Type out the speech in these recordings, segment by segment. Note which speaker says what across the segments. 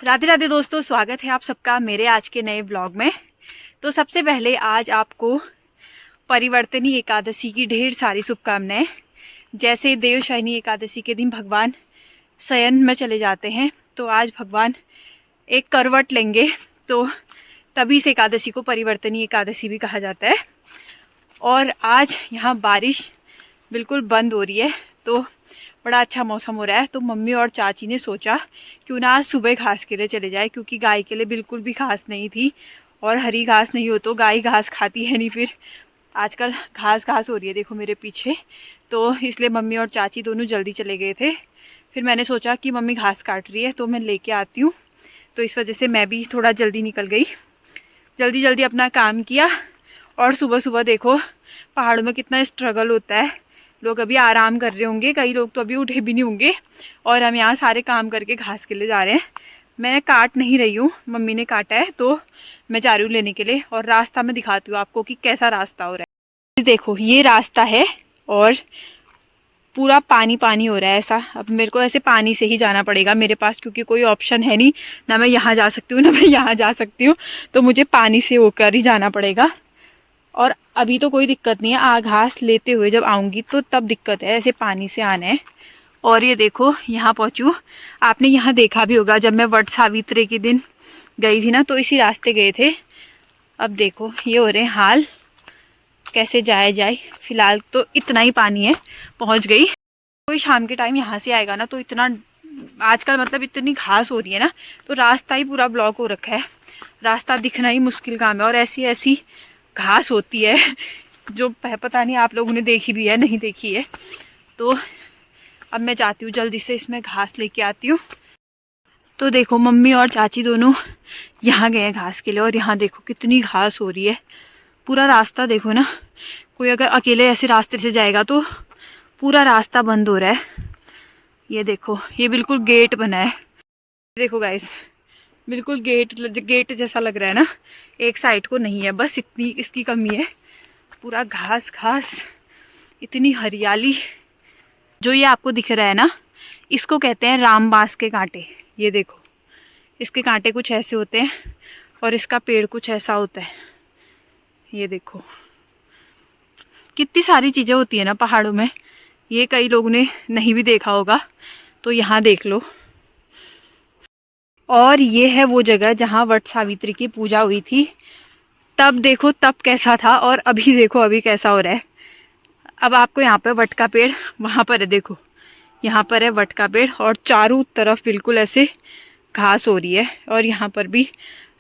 Speaker 1: राधे राधे दोस्तों, स्वागत है आप सबका मेरे आज के नए व्लॉग में। तो सबसे पहले आज आपको परिवर्तनी एकादशी की ढेर सारी शुभकामनाएं। जैसे देवशयनी एकादशी के दिन भगवान शयन में चले जाते हैं, तो आज भगवान एक करवट लेंगे, तो तभी से एकादशी को परिवर्तनी एकादशी भी कहा जाता है। और आज यहाँ बारिश बिल्कुल बंद हो रही है, तो बड़ा अच्छा मौसम हो रहा है। तो मम्मी और चाची ने सोचा क्यों ना आज सुबह घास के लिए चले जाए, क्योंकि गाय के लिए बिल्कुल भी घास नहीं थी। और हरी घास नहीं हो तो गाय घास खाती है नहीं, फिर आजकल घास घास हो रही है देखो मेरे पीछे। तो इसलिए मम्मी और चाची दोनों जल्दी चले गए थे। फिर मैंने सोचा कि मम्मी घास काट रही है तो मैं लेके आती हूँ, तो इस वजह से मैं भी थोड़ा जल्दी निकल गई। जल्दी जल्दी अपना काम किया। और सुबह सुबह देखो पहाड़ों में कितना स्ट्रगल होता है। लोग अभी आराम कर रहे होंगे, कई लोग तो अभी उठे भी नहीं होंगे, और हम यहाँ सारे काम करके घास के लिए जा रहे हैं। मैं काट नहीं रही हूँ, मम्मी ने काटा है, तो मैं जा रही हूँ लेने के लिए। और रास्ता मैं दिखाती हूँ आपको कि कैसा रास्ता हो रहा है। देखो ये रास्ता है और पूरा पानी पानी हो रहा है ऐसा। अब मेरे को ऐसे पानी से ही जाना पड़ेगा मेरे पास, क्योंकि कोई ऑप्शन है नहीं, ना मैं यहाँ जा सकती हूँ ना मैं यहाँ जा सकती हूँ, तो मुझे पानी से होकर ही जाना पड़ेगा। और अभी तो कोई दिक्कत नहीं है, घास लेते हुए जब आऊँगी तो तब दिक्कत है, ऐसे पानी से आना है। और ये देखो यहाँ पहुँचूँ। आपने यहाँ देखा भी होगा, जब मैं वट सावित्री के दिन गई थी ना, तो इसी रास्ते गए थे। अब देखो ये हो रहे हाल, कैसे जाया जाए। फिलहाल तो इतना ही पानी है, पहुँच गई। कोई शाम के टाइम यहाँ से आएगा ना, तो इतना आजकल मतलब इतनी घास हो रही है ना, तो रास्ता ही पूरा ब्लॉक हो रखा है। रास्ता दिखना ही मुश्किल काम है। और ऐसी ऐसी घास होती है जो पता नहीं आप लोगों ने देखी भी है नहीं देखी है। तो अब मैं जाती हूँ जल्दी से इसमें घास लेके आती हूँ। तो देखो मम्मी और चाची दोनों यहाँ गए हैं घास के लिए, और यहाँ देखो कितनी घास हो रही है। पूरा रास्ता देखो ना, कोई अगर अकेले ऐसे रास्ते से जाएगा तो पूरा रास्ता बंद हो रहा है। ये देखो ये बिल्कुल गेट बना है, देखो गाइस, बिल्कुल गेट जैसा लग रहा है ना। एक साइड को नहीं है, बस इतनी इसकी कमी है। पूरा घास घास, इतनी हरियाली। जो ये आपको दिख रहा है ना, इसको कहते हैं रामबास के कांटे। ये देखो इसके कांटे कुछ ऐसे होते हैं, और इसका पेड़ कुछ ऐसा होता है। ये देखो कितनी सारी चीज़ें होती है ना पहाड़ों में, ये कई लोगों ने नहीं भी देखा होगा, तो यहाँ देख लो। और ये है वो जगह जहाँ वट सावित्री की पूजा हुई थी। तब देखो तब कैसा था, और अभी देखो अभी कैसा हो रहा है। अब आपको यहाँ पे वट का पेड़, वहाँ पर है देखो, यहाँ पर है वट का पेड़, और चारों तरफ बिल्कुल ऐसे घास हो रही है। और यहाँ पर भी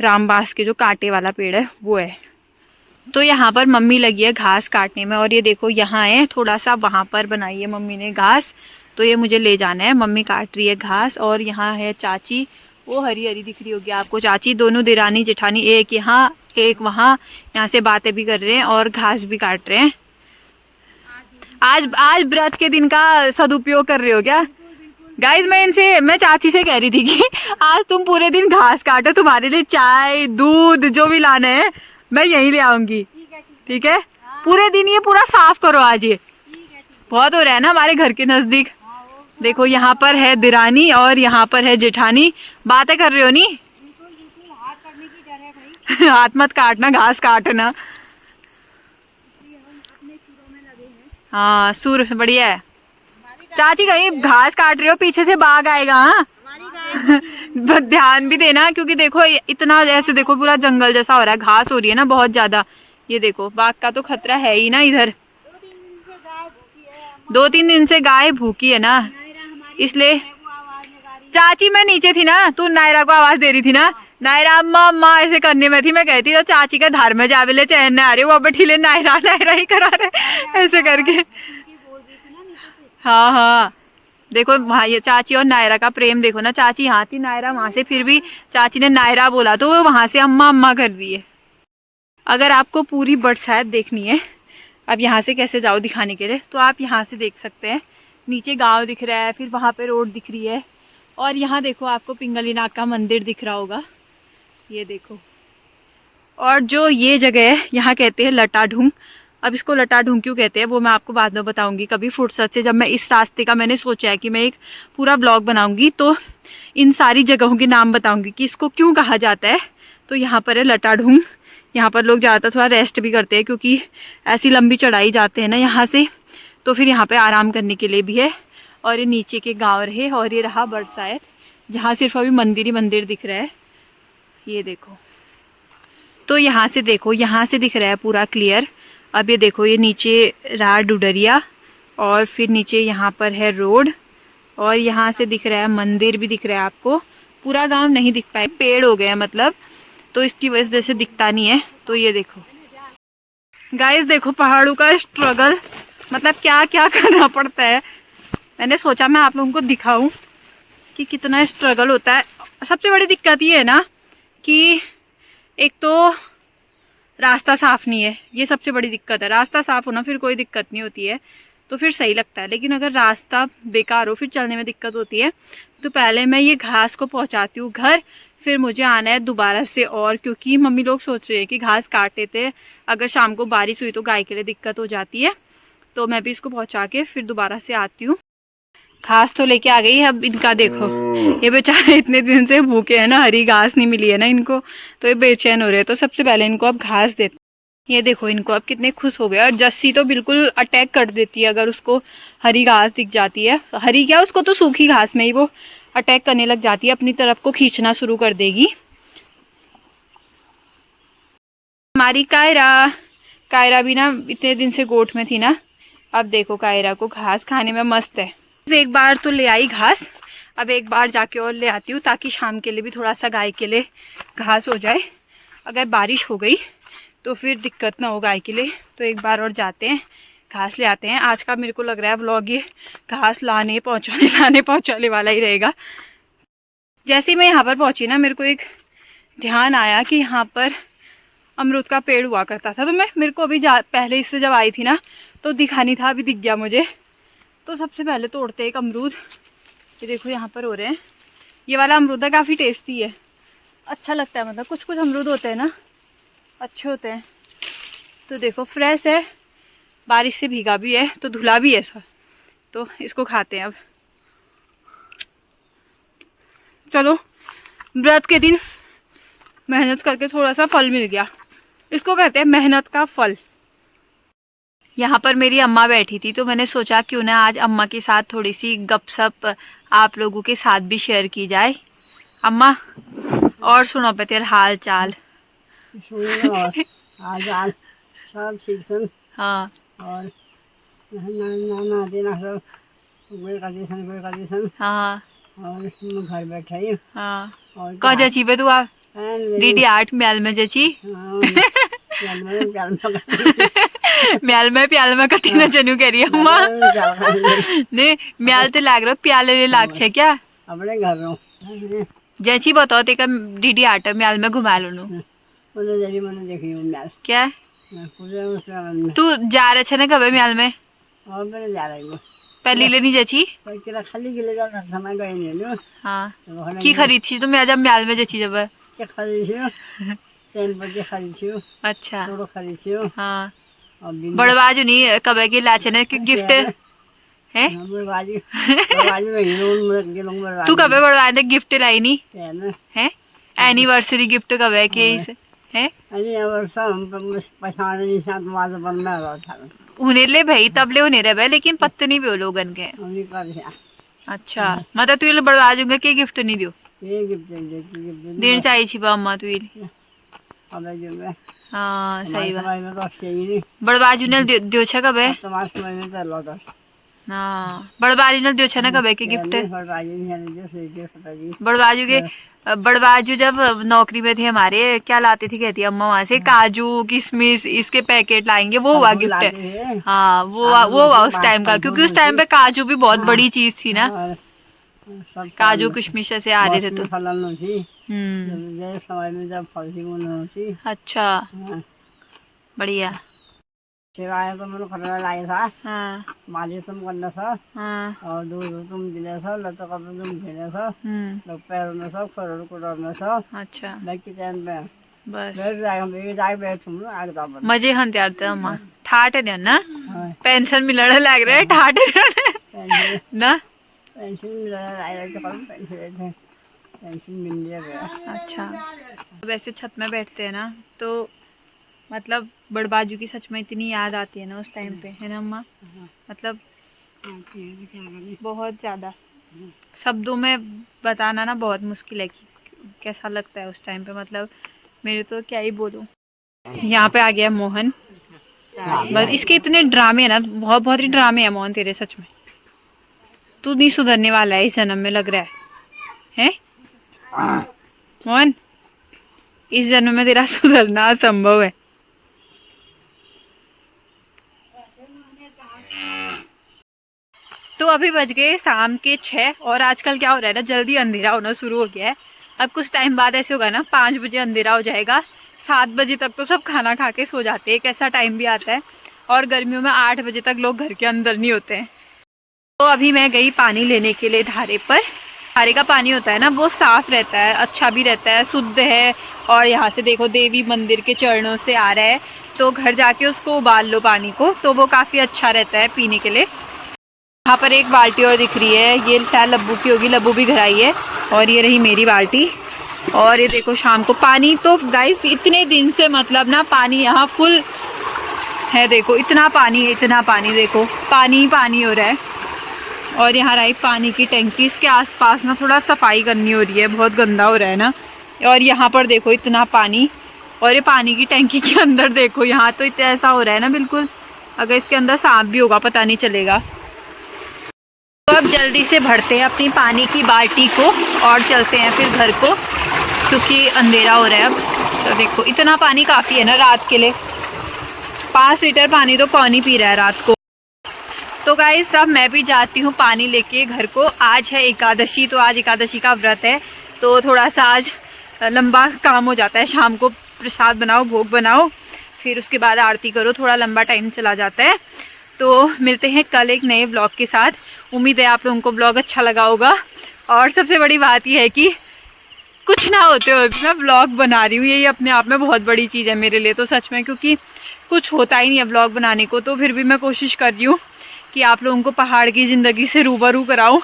Speaker 1: रामबास के जो कांटे वाला पेड़ है वो है। तो यहाँ पर मम्मी लगी है घास काटने में। और ये देखो यहाँ है थोड़ा सा, वहाँ पर बनाई है मम्मी ने घास, तो ये मुझे ले जाना है। मम्मी काट रही है घास। और यहाँ है चाची, वो हरी हरी दिख रही होगी आपको चाची। दोनों देरानी जेठानी, एक यहाँ एक वहाँ, यहाँ से बातें भी कर रहे हैं और घास भी काट रहे हैं। आज व्रत के दिन का सदुपयोग कर रहे हो क्या गाइज? मैं चाची से कह रही थी कि आज तुम पूरे दिन घास काटो, तुम्हारे लिए चाय दूध जो भी लाना है मैं यहीं ले आऊंगी। ठीक है? पूरे दिन ये पूरा साफ करो आज। ये बहुत हो रहा है ना हमारे घर के नजदीक। देखो यहाँ पर है दिरानी और यहाँ पर है जेठानी, बातें कर रहे हो नी। हाथ मत काटना, घास काटना। हाँ सुर बढ़िया है। चाची कहीं घास काट रहे हो, पीछे से बाघ आएगा। हाँ ध्यान भी देना, क्योंकि देखो इतना ऐसे देखो पूरा जंगल जैसा हो रहा है, घास हो रही है ना बहुत ज्यादा। ये देखो बाघ का तो खतरा है ही ना इधर। 2-3 दिन से गाय भूखी है ना, इसलिए। चाची मैं नीचे थी ना, तू नायरा को आवाज दे रही थी ना, नायरा अम्मा अम्मा ऐसे करने में थी। मैं कहती तो चाची का धार में जावे चैन न आ रही, वो बैठीले नायरा नायरा ही करा रहे ऐसे करके। हाँ हाँ देखो वहाँ ये चाची और नायरा का प्रेम देखो ना। चाची यहाँ थी, नायरा वहाँ से, फिर भी चाची ने नायरा बोला तो वो वहाँ से अम्मा अम्मा कर रही है। अगर आपको पूरी बरसात देखनी है, अब यहाँ से कैसे जाओ दिखाने के लिए, तो आप यहाँ से देख सकते हैं। नीचे गांव दिख रहा है, फिर वहाँ पे रोड दिख रही है, और यहाँ देखो आपको पिंगलीनाथ का मंदिर दिख रहा होगा। ये देखो। और जो ये जगह है यहाँ कहते हैं लटाढूंग। अब इसको लटा ढूंढ क्यों कहते हैं वो मैं आपको बाद में बताऊंगी कभी फुर्सत से, जब मैं इस रास्ते का मैंने सोचा है कि मैं एक पूरा ब्लॉग बनाऊंगी तो इन सारी जगहों के नाम बताऊंगी कि इसको क्यों कहा जाता है। तो यहाँ पर है लटा ढूंढ, यहाँ पर लोग ज़्यादातर थोड़ा रेस्ट भी करते हैं क्योंकि ऐसी लंबी चढ़ाई जाते हैं ना यहाँ से, तो फिर यहाँ पे आराम करने के लिए भी है। और ये नीचे के गांव रहे, और ये रहा बरसात जहाँ सिर्फ अभी मंदिर ही मंदिर दिख रहा है। ये देखो, तो यहाँ से देखो, यहाँ से दिख रहा है पूरा क्लियर। अब ये देखो, ये नीचे रहा डुडरिया, और फिर नीचे यहाँ पर है रोड, और यहाँ से दिख रहा है मंदिर भी दिख रहा है आपको। पूरा गांव नहीं दिख पाए, पेड़ हो गए मतलब, तो इसकी वजह से दिखता नहीं है। तो ये देखो गाइस, देखो पहाड़ों का स्ट्रगल, मतलब क्या क्या करना पड़ता है। मैंने सोचा मैं आप लोगों को दिखाऊं कि कितना स्ट्रगल होता है। सबसे बड़ी दिक्कत ये है ना कि एक तो रास्ता साफ नहीं है, ये सबसे बड़ी दिक्कत है। रास्ता साफ होना फिर कोई दिक्कत नहीं होती है, तो फिर सही लगता है, लेकिन अगर रास्ता बेकार हो फिर चलने में दिक्कत होती है। तो पहले मैं ये घास को पहुंचाती हूँ घर, फिर मुझे आना है दोबारा से, और क्योंकि मम्मी लोग सोच रहे हैं कि घास काट लेते, अगर शाम को बारिश हुई तो गाय के लिए दिक्कत हो जाती है। तो मैं भी इसको पहुंचा के फिर दोबारा से आती हूँ। घास तो लेके आ गई है। अब इनका देखो, ये बेचारे इतने दिन से भूखे हैं ना, हरी घास नहीं मिली है ना इनको, तो ये बेचैन हो रहे हैं। तो सबसे पहले इनको अब घास देते। ये देखो इनको अब कितने खुश हो गए। और जस्सी तो बिल्कुल अटैक कर देती है अगर उसको हरी घास दिख जाती है। हरी क्या, उसको तो सूखी घास में ही वो अटैक करने लग जाती है, अपनी तरफ को खींचना शुरू कर देगी। हमारी कायरा भी ना इतने दिन से गोठ में थी ना, अब देखो कायरा को घास खाने में मस्त है। एक बार तो ले आई घास, अब एक बार जाके और ले आती हूँ ताकि शाम के लिए भी थोड़ा सा गाय के लिए घास हो जाए। अगर बारिश हो गई तो फिर दिक्कत ना हो गाय के लिए। तो एक बार और जाते हैं, घास ले आते हैं। आज का मेरे को लग रहा है व्लॉग ये घास लाने पहुँचाने वाला ही रहेगा। जैसे ही मैं यहाँ पर पहुँची ना, मेरे को एक ध्यान आया कि यहाँ पर अमरूद का पेड़ हुआ करता था। तो मेरे को अभी पहले इससे जब आई थी ना तो दिखा नहीं था, अभी दिख गया मुझे। तो सबसे पहले तोड़ते एक अमरूद। ये देखो यहाँ पर हो रहे हैं। ये वाला अमरूद है, काफ़ी टेस्टी है, अच्छा लगता है। मतलब कुछ कुछ अमरूद होते हैं ना अच्छे होते हैं। तो देखो फ्रेश है, बारिश से भीगा भी है तो धुला भी है सर। तो इसको खाते हैं अब। चलो, व्रत के दिन मेहनत करके थोड़ा सा फल मिल गया, इसको कहते हैं मेहनत का फल। यहाँ पर मेरी अम्मा बैठी थी तो मैंने सोचा क्यों ना आज अम्मा के साथ थोड़ी सी गपशप आप लोगों के साथ भी शेयर की जाए। अम्मा, और सुनो पे तेरा हाल चाल।
Speaker 2: सब ठीक सन।
Speaker 1: हाँ,
Speaker 2: और
Speaker 1: हाँ,
Speaker 2: और घर बैठे।
Speaker 1: हाँ।
Speaker 2: और
Speaker 1: कौ जची पे तू आप डीडी 8 म्याल में जची म्याल में कती ना जनू कह रही है अम्मा। नहीं म्याल ते लाग रहा प्याले लाग छे क्या
Speaker 2: अपने घर
Speaker 1: जैसी बताओ तेका डीडी 8 म्याल में घुमा लो
Speaker 2: मैंने देखी
Speaker 1: क्या तू जा रहे छे ना कब म्याल में
Speaker 2: और मैंने जा रही हूँ
Speaker 1: पहली ले नहीं जची
Speaker 2: खाली के लिए जाना समय गए नहीं।
Speaker 1: हाँ की खरीद थी तो मैं जब म्याल में जची जब
Speaker 2: क्या खरीद चैन बजे खरीद।
Speaker 1: अच्छा
Speaker 2: थोड़ा खरीद।
Speaker 1: हाँ बड़बाजू नहीं कब की लाचे ने गिफ्ट है तू कब बड़वा दे गिफ्ट लाई नहीं है एनिवर्सरी गिफ्ट कब है के है उन्हें ले भाई तब ले उन्हें रहे लेकिन पत्ते नहीं भी लोगन के। अच्छा मतलब तू बड़वा दूंगा के गिफ्ट नहीं दियो देर चाहिए छिपा अम्मा तू हाँ सही बात बड़बाजू ने दियो छे कब है हाँ बड़बाजू ने दियो छे ना कब है के गिफ्ट बड़बाजू के बड़बाजू जब नौकरी में थे हमारे क्या लाती थी कहती अम्मा वहाँ से काजू किशमिश इसके पैकेट लाएंगे वो हुआ गिफ्ट। हाँ वो हुआ उस टाइम का क्योंकि उस टाइम पे काजू भी बहुत बड़ी चीज थी ना काजू किशमिश से आ रहे थे तो अच्छा बढ़िया
Speaker 2: सेवाएं तो मैंने खतरा लाया था।
Speaker 1: हाँ
Speaker 2: मालिश तुम करना था।
Speaker 1: हाँ
Speaker 2: और दूध तुम दिले था लता का तुम देने था लोग पैरों में सब फरों को डालना था। अच्छा मैं किचन में बस बैठ जाए बैठ तुम आग दाब मजे
Speaker 1: हन त्यार अम्मा ठाट है ना,
Speaker 2: हाँ
Speaker 1: पेंशन मिलने लग रहा है, ठाट है
Speaker 2: पेंशन
Speaker 1: ना।
Speaker 2: पेंशन मिला आया तो कल पेंशन पेंशन मिल गया।
Speaker 1: अच्छा, वैसे छत में बैठते हैं ना तो मतलब बड़बाजू की सच में इतनी याद आती है ना उस टाइम पे, है ना अम्मा? मतलब बहुत ज़्यादा शब्दों में बताना ना बहुत मुश्किल है कि कैसा लगता है उस टाइम पे। मतलब मेरे तो क्या ही बोलूँ। यहाँ पे आ गया मोहन, बस इसके इतने ड्रामे है ना, बहुत बहुत ही ड्रामे है मोहन तेरे, सच में तू नहीं सुधरने वाला है इस जन्म में, लग रहा है मोहन? इस जन्म में तेरा सुधरना असंभव है। तो अभी बज गए शाम के 6 और आजकल क्या हो रहा है ना, जल्दी अंधेरा होना शुरू हो गया है। अब कुछ टाइम बाद ऐसे होगा ना 5 बजे अंधेरा हो जाएगा, 7 बजे तक तो सब खाना खा के सो जाते हैं। एक ऐसा टाइम भी आता है, और गर्मियों में 8 बजे तक लोग घर के अंदर नहीं होते हैं। तो अभी मैं गई पानी लेने के लिए धारे पर। धारे का पानी होता है ना वो साफ रहता है, अच्छा भी रहता है, शुद्ध है। और यहाँ से देखो देवी मंदिर के चरणों से आ रहा है, तो घर जाके उसको उबाल लो पानी को, तो वो काफ़ी अच्छा रहता है पीने के लिए। यहाँ पर एक बाल्टी और दिख रही है, ये शायद लब्बू की होगी, लब्बू भी घर आई है। और ये रही मेरी बाल्टी। और ये देखो शाम को पानी तो गाइस इतने दिन से मतलब ना पानी यहाँ फुल है, देखो इतना पानी देखो, पानी ही पानी हो रहा है। और यहाँ रही पानी की टंकी, इसके आसपास ना थोड़ा सफाई करनी हो रही है, बहुत गंदा हो रहा है ना। और यहाँ पर देखो इतना पानी, और ये पानी की टंकी के अंदर देखो, यहाँ तो इतना ऐसा हो रहा है ना बिल्कुल, अगर इसके अंदर सांप भी होगा पता नहीं चलेगा। तो अब जल्दी से भरते हैं अपनी पानी की बाल्टी को और चलते हैं फिर घर को, क्योंकि अंधेरा हो रहा है अब। तो देखो इतना पानी काफ़ी है ना रात के लिए, 5 लीटर पानी तो कौन ही पी रहा है रात को। तो गाइस अब मैं भी जाती हूँ पानी लेके घर को। आज है एकादशी, तो आज एकादशी का व्रत है, तो थोड़ा सा आज लंबा काम हो जाता है। शाम को प्रसाद बनाओ, भोग बनाओ, फिर उसके बाद आरती करो, थोड़ा लंबा टाइम चला जाता है। तो मिलते हैं कल एक नए ब्लॉग के साथ। उम्मीद है आप लोगों को ब्लॉग अच्छा लगा होगा। और सबसे बड़ी बात यह है कि कुछ ना होते हुए मैं ब्लॉग बना रही हूँ, यही अपने आप में बहुत बड़ी चीज़ है मेरे लिए तो सच में, क्योंकि कुछ होता ही नहीं है ब्लॉग बनाने को। तो फिर भी मैं कोशिश कर रही हूँ कि आप लोगों को पहाड़ की ज़िंदगी से रूबरू कराऊँ,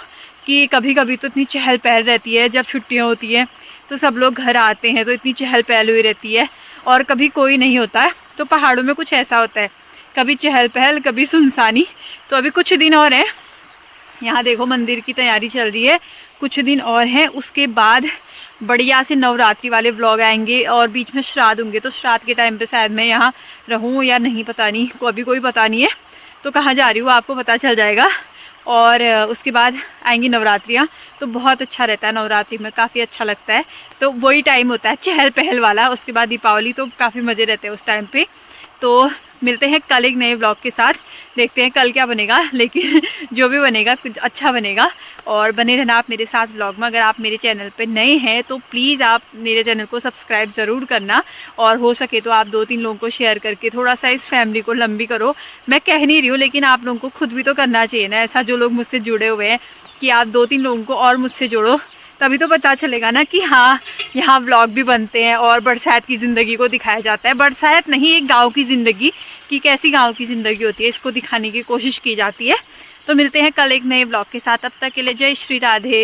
Speaker 1: कि कभी कभी तो इतनी चहल पहल रहती है, जब छुट्टियाँ होती हैं तो सब लोग घर आते हैं तो इतनी चहल पहल हुई रहती है, और कभी कोई नहीं होता है। तो पहाड़ों में कुछ ऐसा होता है, कभी चहल पहल कभी सुनसानी। तो अभी कुछ दिन और हैं, यहाँ देखो मंदिर की तैयारी चल रही है, कुछ दिन और हैं, उसके बाद बढ़िया से नवरात्रि वाले ब्लॉग आएंगे। और बीच में श्राद्ध होंगे, तो श्राद्ध के टाइम पे शायद मैं यहाँ रहूँ या नहीं पता नहीं, को अभी कोई पता नहीं है। तो कहाँ जा रही हूँ आपको पता चल जाएगा। और उसके बाद आएंगी नवरात्रियाँ, तो बहुत अच्छा रहता है नवरात्रि में, काफ़ी अच्छा लगता है। तो वही टाइम होता है चहल पहल वाला। उसके बाद दीपावली, तो काफ़ी मज़े रहते हैं उस टाइम पे। तो मिलते हैं कल एक नए ब्लॉग के साथ, देखते हैं कल क्या बनेगा, लेकिन जो भी बनेगा कुछ अच्छा बनेगा। और बने रहना आप मेरे साथ ब्लॉग में। अगर आप मेरे चैनल पे नए हैं तो प्लीज़ आप मेरे चैनल को सब्सक्राइब ज़रूर करना, और हो सके तो आप 2-3 लोगों को शेयर करके थोड़ा सा इस फैमिली को लंबी करो। मैं कह नहीं रही हूँ, लेकिन आप लोगों को खुद भी तो करना चाहिए ना ऐसा, जो लोग मुझसे जुड़े हुए हैं, कि आप 2-3 लोगों को और मुझसे जोड़ो, तभी तो पता चलेगा ना कि हाँ यहाँ व्लॉग भी बनते हैं और बरसात की ज़िंदगी को दिखाया जाता है। बरसात नहीं, एक गांव की ज़िंदगी, कि कैसी गांव की ज़िंदगी होती है, इसको दिखाने की कोशिश की जाती है। तो मिलते हैं कल एक नए ब्लॉग के साथ, तब तक के लिए जय श्री राधे।